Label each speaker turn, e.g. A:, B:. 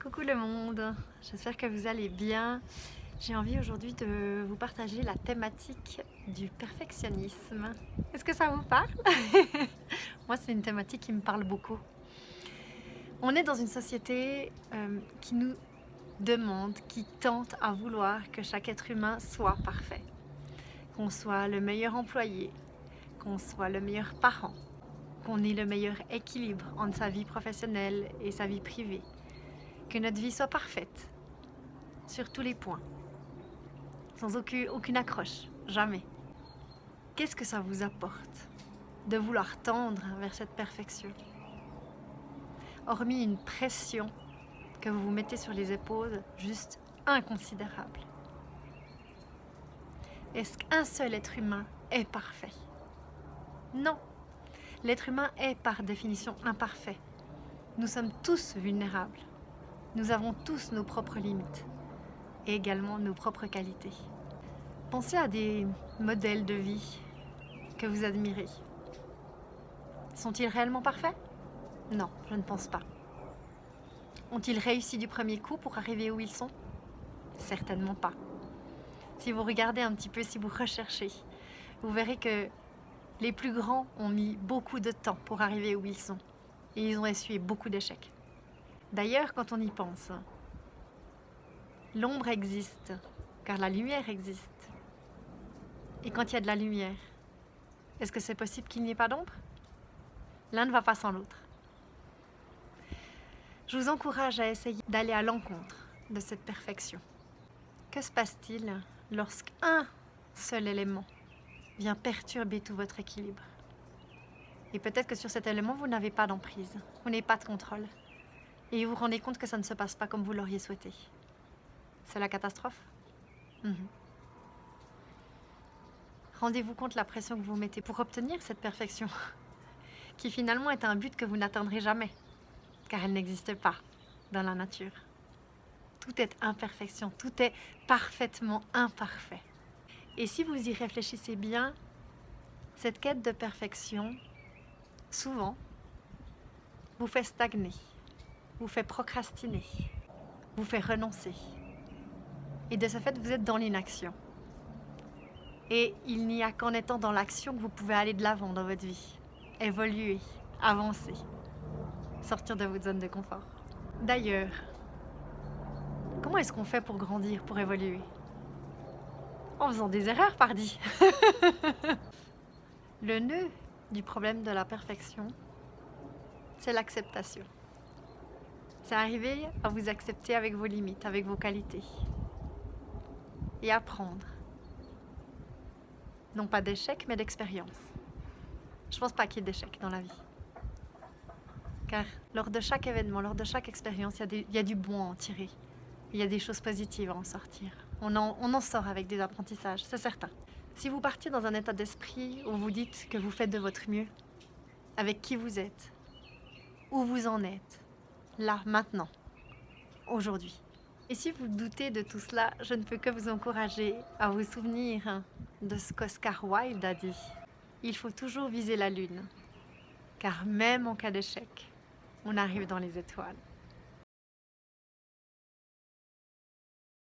A: Coucou le monde, j'espère que vous allez bien. J'ai envie aujourd'hui de vous partager la thématique du perfectionnisme. Est-ce que ça vous parle? Moi, c'est une thématique qui me parle beaucoup. On est dans une société qui nous demande, qui tente à vouloir que chaque être humain soit parfait. Qu'on soit le meilleur employé, qu'on soit le meilleur parent, qu'on ait le meilleur équilibre entre sa vie professionnelle et sa vie privée. Que notre vie soit parfaite, sur tous les points, sans aucune accroche, jamais. Qu'est-ce que ça vous apporte de vouloir tendre vers cette perfection? Hormis une pression que vous vous mettez sur les épaules, juste inconsidérable. Est-ce qu'un seul être humain est parfait? Non. L'être humain est par définition imparfait. Nous sommes tous vulnérables. Nous avons tous nos propres limites et également nos propres qualités. Pensez à des modèles de vie que vous admirez. Sont-ils réellement parfaits? Non, je ne pense pas. Ont-ils réussi du premier coup pour arriver où ils sont? Certainement pas. Si vous regardez un petit peu, si vous recherchez, vous verrez que les plus grands ont mis beaucoup de temps pour arriver où ils sont. Et ils ont essuyé beaucoup d'échecs. D'ailleurs, quand on y pense, l'ombre existe, car la lumière existe. Et quand il y a de la lumière, est-ce que c'est possible qu'il n'y ait pas d'ombre? L'un ne va pas sans l'autre. Je vous encourage à essayer d'aller à l'encontre de cette perfection. Que se passe-t-il lorsqu'un seul élément vient perturber tout votre équilibre? Et peut-être que sur cet élément, vous n'avez pas d'emprise, vous n'avez pas de contrôle. Et vous vous rendez compte que ça ne se passe pas comme vous l'auriez souhaité. C'est la catastrophe. Rendez-vous compte de la pression que vous mettez pour obtenir cette perfection, qui finalement est un but que vous n'atteindrez jamais, car elle n'existe pas dans la nature. Tout est imperfection, tout est parfaitement imparfait. Et si vous y réfléchissez bien, cette quête de perfection, souvent, vous fait stagner, vous fait procrastiner, vous fait renoncer. Et de ce fait, vous êtes dans l'inaction. Et il n'y a qu'en étant dans l'action que vous pouvez aller de l'avant dans votre vie, évoluer, avancer, sortir de votre zone de confort. D'ailleurs, comment est-ce qu'on fait pour grandir, pour évoluer? En faisant des erreurs, pardi. Le nœud du problème de la perfection, c'est l'acceptation. C'est arriver à vous accepter avec vos limites, avec vos qualités. Et apprendre. Non pas d'échec, mais d'expérience. Je pense pas qu'il y ait d'échec dans la vie. Car lors de chaque événement, lors de chaque expérience, il y a du bon à en tirer. Il y a des choses positives à en sortir. On en sort avec des apprentissages, c'est certain. Si vous partiez dans un état d'esprit où vous dites que vous faites de votre mieux, avec qui vous êtes, où vous en êtes, là, maintenant, aujourd'hui. Et si vous doutez de tout cela, je ne peux que vous encourager à vous souvenir de ce qu'Oscar Wilde a dit. Il faut toujours viser la lune, car même en cas d'échec, on arrive dans les étoiles.